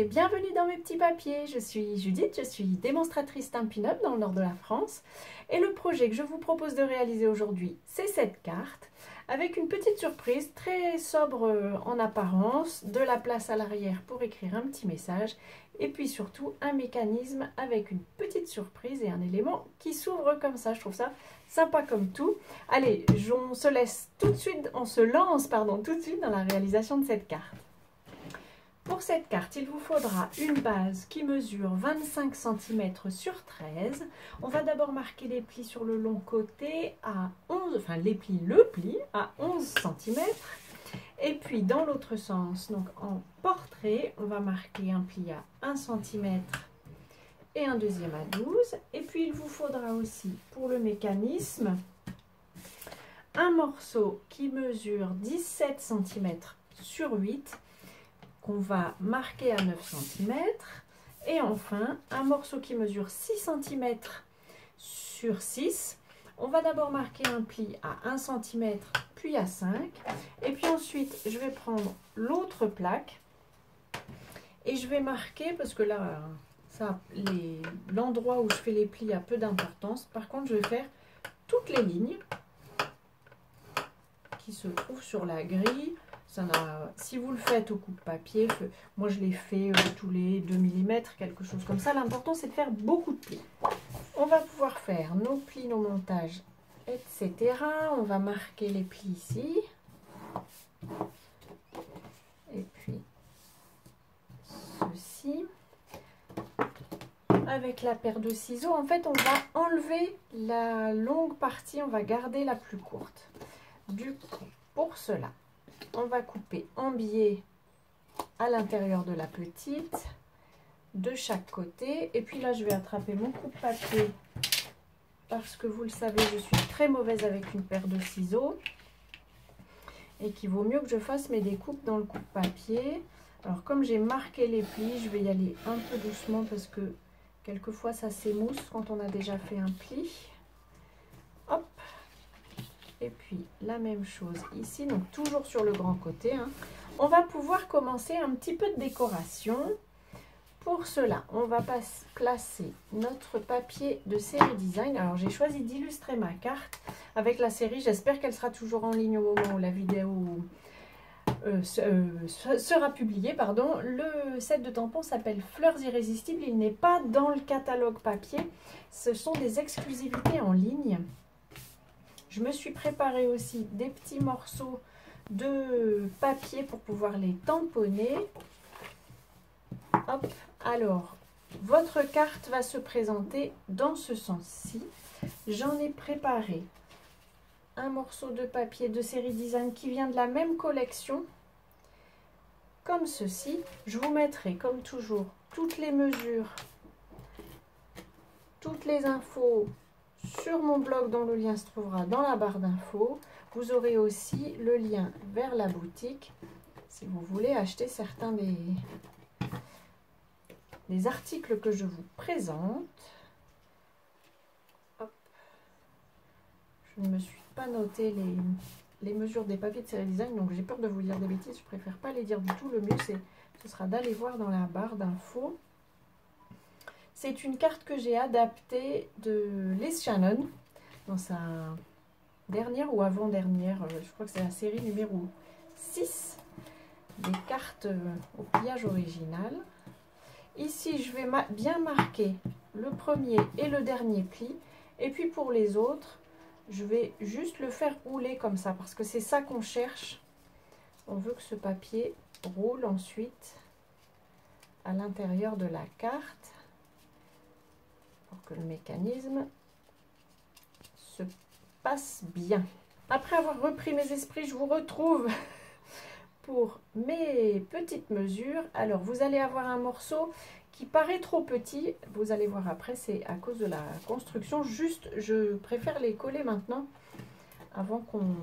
et bienvenue dans mes petits papiers. Je suis Judith, je suis démonstratrice Stampin' Up dans le nord de la France. Et le projet que je vous propose de réaliser aujourd'hui, c'est cette carte avec une petite surprise très sobre en apparence, de la place à l'arrière pour écrire un petit message et puis surtout un mécanisme avec une petite surprise et un élément qui s'ouvre comme ça. Je trouve ça sympa comme tout. Allez, on se lance tout de suite dans la réalisation de cette carte. Pour cette carte, il vous faudra une base qui mesure 25 cm sur 13. On va d'abord marquer les plis sur le long côté à 11, enfin le pli à 11 cm. Et puis dans l'autre sens, donc en portrait, on va marquer un pli à 1 cm et un deuxième à 12. Et puis il vous faudra aussi pour le mécanisme un morceau qui mesure 17 cm sur 8 qu'on va marquer à 9 cm et enfin un morceau qui mesure 6 cm sur 6. On va d'abord marquer un pli à 1 cm puis à 5 et puis ensuite je vais prendre l'autre plaque et je vais marquer, parce que là l'endroit où je fais les plis a peu d'importance, par contre je vais faire toutes les lignes qui se trouvent sur la grille. Si vous le faites au coupe-papier, moi je l'ai fait tous les 2 mm, quelque chose comme ça. L'important c'est de faire beaucoup de plis. On va pouvoir faire nos plis, nos montages, etc. On va marquer les plis ici. Et puis ceci. Avec la paire de ciseaux, en fait on va enlever la longue partie, on va garder la plus courte. Du coup, pour cela, on va couper en biais à l'intérieur de la petite, de chaque côté. Et puis là, je vais attraper mon coupe-papier parce que vous le savez, je suis très mauvaise avec une paire de ciseaux et qu'il vaut mieux que je fasse mes découpes dans le coupe-papier. Alors, comme j'ai marqué les plis, je vais y aller un peu doucement parce que quelquefois ça s'émousse quand on a déjà fait un pli. Hop! Et puis la même chose ici, donc toujours sur le grand côté. On va pouvoir commencer un petit peu de décoration. Pour cela, on va placer notre papier de série design. Alors j'ai choisi d'illustrer ma carte avec la série. J'espère qu'elle sera toujours en ligne au moment où la vidéo sera publiée. Pardon. Le set de tampons s'appelle Fleurs Irrésistibles. Il n'est pas dans le catalogue papier. Ce sont des exclusivités en ligne. Je me suis préparé aussi des petits morceaux de papier pour pouvoir les tamponner. Hop, alors, votre carte va se présenter dans ce sens-ci. J'en ai préparé un morceau de papier de série design qui vient de la même collection, comme ceci. Je vous mettrai, comme toujours, toutes les mesures, toutes les infos sur mon blog dont le lien se trouvera dans la barre d'infos. Vous aurez aussi le lien vers la boutique si vous voulez acheter certains des articles que je vous présente. Hop. Je ne me suis pas noté les mesures des papiers de série design, donc j'ai peur de vous dire des bêtises. Je préfère pas les dire du tout. Le mieux ce sera d'aller voir dans la barre d'infos. C'est une carte que j'ai adaptée de Liz Shannon dans sa dernière ou avant-dernière, je crois que c'est la série numéro 6 des cartes au pliage original. Ici, je vais bien marquer le premier et le dernier pli. Et puis pour les autres, je vais juste le faire rouler comme ça parce que c'est ça qu'on cherche. On veut que ce papier roule ensuite à l'intérieur de la carte, pour que le mécanisme se passe bien. Après avoir repris mes esprits, je vous retrouve pour mes petites mesures. Alors, vous allez avoir un morceau qui paraît trop petit. Vous allez voir après, c'est à cause de la construction. Juste, je préfère les coller maintenant, avant qu'on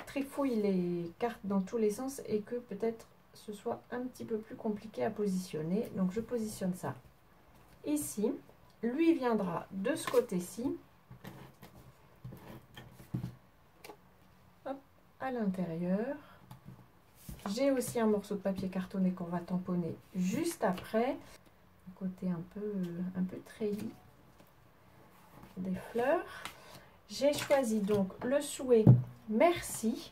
trifouille les cartes dans tous les sens et que peut-être ce soit un petit peu plus compliqué à positionner. Donc, je positionne ça ici. Lui viendra de ce côté-ci, à l'intérieur. J'ai aussi un morceau de papier cartonné qu'on va tamponner juste après. Un côté un peu treillis des fleurs. J'ai choisi donc le souhait Merci,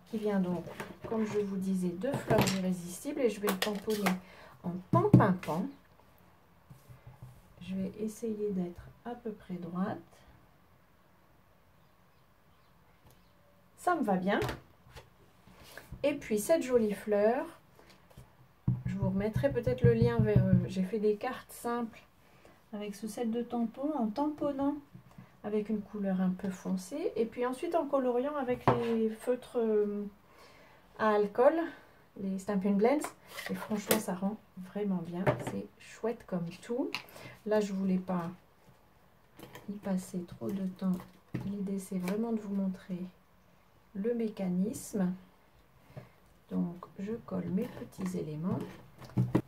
qui vient donc, comme je vous disais, de fleurs irrésistibles. Et je vais le tamponner en pan-pin-pan. Je vais essayer d'être à peu près droite. Ça me va bien. Et puis cette jolie fleur, je vous remettrai peut-être le lien vers... j'ai fait des cartes simples avec ce set de tampons en tamponnant avec une couleur un peu foncée. Et puis ensuite en coloriant avec les feutres à alcool, les Stampin' Blends. Et franchement, ça rend vraiment bien. C'est chouette comme tout. Là, je voulais pas y passer trop de temps. L'idée, c'est vraiment de vous montrer le mécanisme. Donc, je colle mes petits éléments.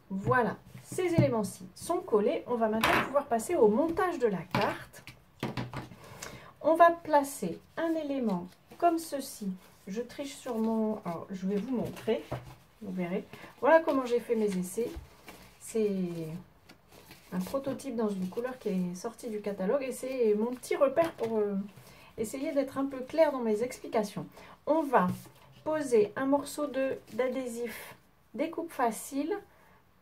Voilà, ces éléments-ci sont collés. On va maintenant pouvoir passer au montage de la carte. On va placer un élément comme ceci. Je triche sur mon... Alors, je vais vous montrer. Vous verrez. Voilà comment j'ai fait mes essais. C'est un prototype dans une couleur qui est sortie du catalogue. Et c'est mon petit repère pour essayer d'être un peu clair dans mes explications. On va poser un morceau d'adhésif découpe facile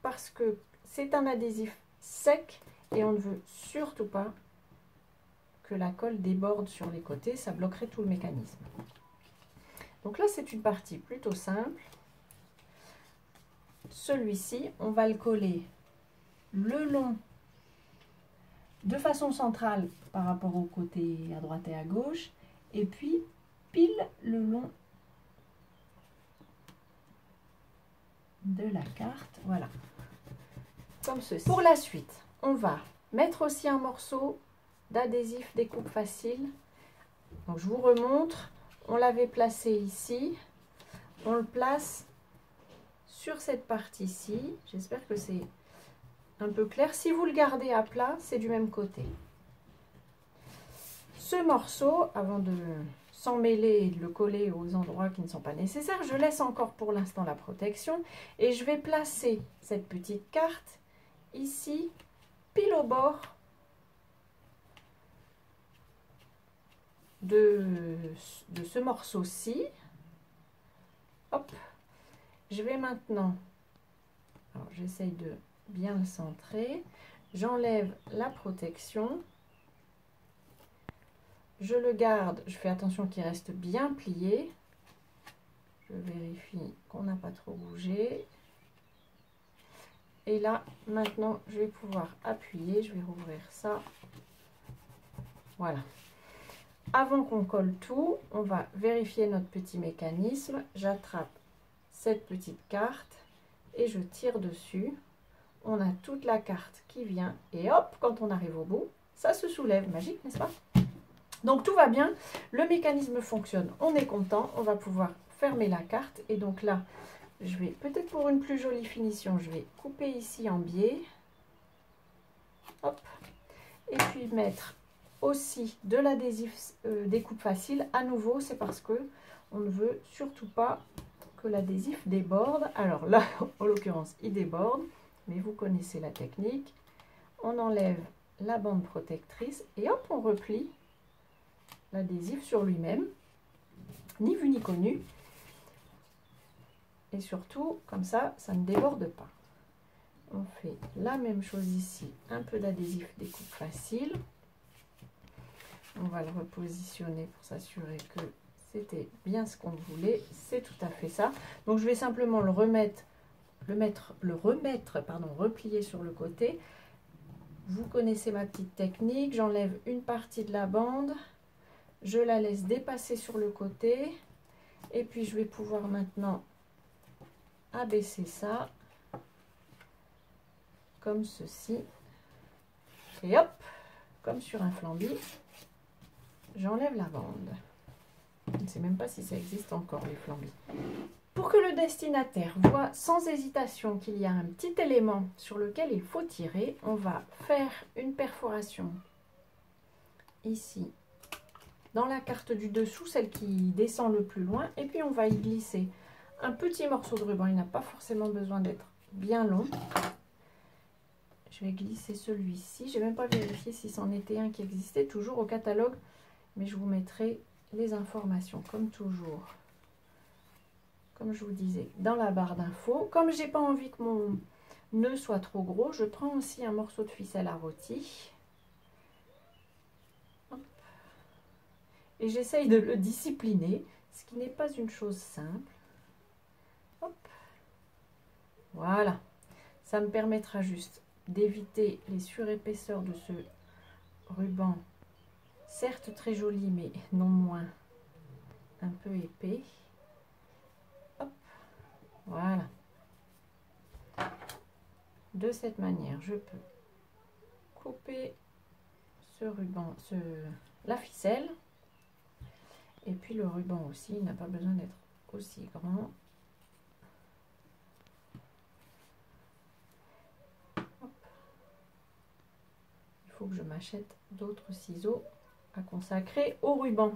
parce que c'est un adhésif sec et on ne veut surtout pas que la colle déborde sur les côtés, ça bloquerait tout le mécanisme. Donc là, c'est une partie plutôt simple. Celui-ci, on va le coller le long de façon centrale par rapport au côté à droite et à gauche, et puis pile le long de la carte, voilà, comme ceci. Pour la suite, on va mettre aussi un morceau d'adhésif découpe facile. Donc je vous remontre, on l'avait placé ici, on le place sur cette partie-ci. J'espère que c'est un peu clair. Si vous le gardez à plat, c'est du même côté. Ce morceau, avant de s'en mêler et de le coller aux endroits qui ne sont pas nécessaires, je laisse encore pour l'instant la protection et je vais placer cette petite carte ici, pile au bord de ce morceau-ci. Hop, je vais maintenant, alors j'essaye de bien le centrer, j'enlève la protection, je le garde, je fais attention qu'il reste bien plié, je vérifie qu'on n'a pas trop bougé, et là maintenant je vais pouvoir appuyer, je vais rouvrir ça, voilà. Avant qu'on colle tout, on va vérifier notre petit mécanisme. J'attrape cette petite carte et je tire dessus. On a toute la carte qui vient et hop, quand on arrive au bout, ça se soulève. Magique, n'est-ce pas? Donc tout va bien, le mécanisme fonctionne, on est content, on va pouvoir fermer la carte. Et donc là, je vais peut-être pour une plus jolie finition, je vais couper ici en biais. Hop, et puis mettre aussi de l'adhésif découpe facile. À nouveau, c'est parce que on ne veut surtout pas que l'adhésif déborde. Alors là, en l'occurrence, il déborde, mais vous connaissez la technique. On enlève la bande protectrice et hop, on replie l'adhésif sur lui-même, ni vu ni connu. Et surtout, comme ça, ça ne déborde pas. On fait la même chose ici, un peu d'adhésif découpe facile. On va le repositionner pour s'assurer que c'était bien ce qu'on voulait. C'est tout à fait ça. Donc je vais simplement le remettre, replier sur le côté. Vous connaissez ma petite technique. J'enlève une partie de la bande. Je la laisse dépasser sur le côté. Et puis je vais pouvoir maintenant abaisser ça. Comme ceci. Et hop, comme sur un flambi. J'enlève la bande. Je ne sais même pas si ça existe encore, les flambis. Pour que le destinataire voit sans hésitation qu'il y a un petit élément sur lequel il faut tirer, on va faire une perforation ici, dans la carte du dessous, celle qui descend le plus loin, et puis on va y glisser un petit morceau de ruban. Il n'a pas forcément besoin d'être bien long. Je vais glisser celui-ci. Je n'ai même pas vérifié si c'en était un qui existait toujours au catalogue. Mais je vous mettrai les informations comme toujours. Comme je vous disais, dans la barre d'infos. Comme j'ai pas envie que mon nœud soit trop gros, je prends aussi un morceau de ficelle à rôti. Hop. Et j'essaye de le discipliner, ce qui n'est pas une chose simple. Hop. Voilà. Ça me permettra juste d'éviter les surépaisseurs de ce ruban, certes très joli, mais non moins un peu épais. Hop. Voilà. De cette manière, je peux couper ce ruban, la ficelle. Et puis le ruban aussi, il n'a pas besoin d'être aussi grand. Hop. Il faut que je m'achète d'autres ciseaux à consacrer au ruban.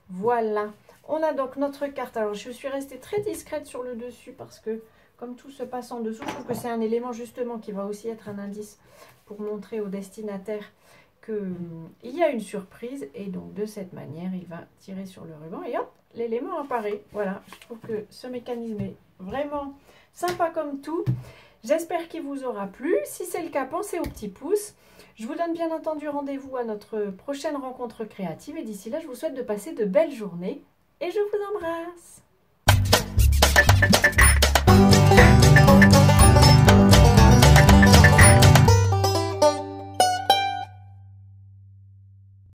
Voilà. On a donc notre carte. Alors, je suis restée très discrète sur le dessus parce que, comme tout se passe en dessous, je trouve que c'est un élément justement qui va aussi être un indice pour montrer au destinataire qu'il y a une surprise. Et donc, de cette manière, il va tirer sur le ruban et hop, l'élément apparaît. Voilà, je trouve que ce mécanisme est vraiment sympa comme tout. J'espère qu'il vous aura plu. Si c'est le cas, pensez au petit pouce. Je vous donne bien entendu rendez-vous à notre prochaine rencontre créative. Et d'ici là, je vous souhaite de passer de belles journées. Et je vous embrasse.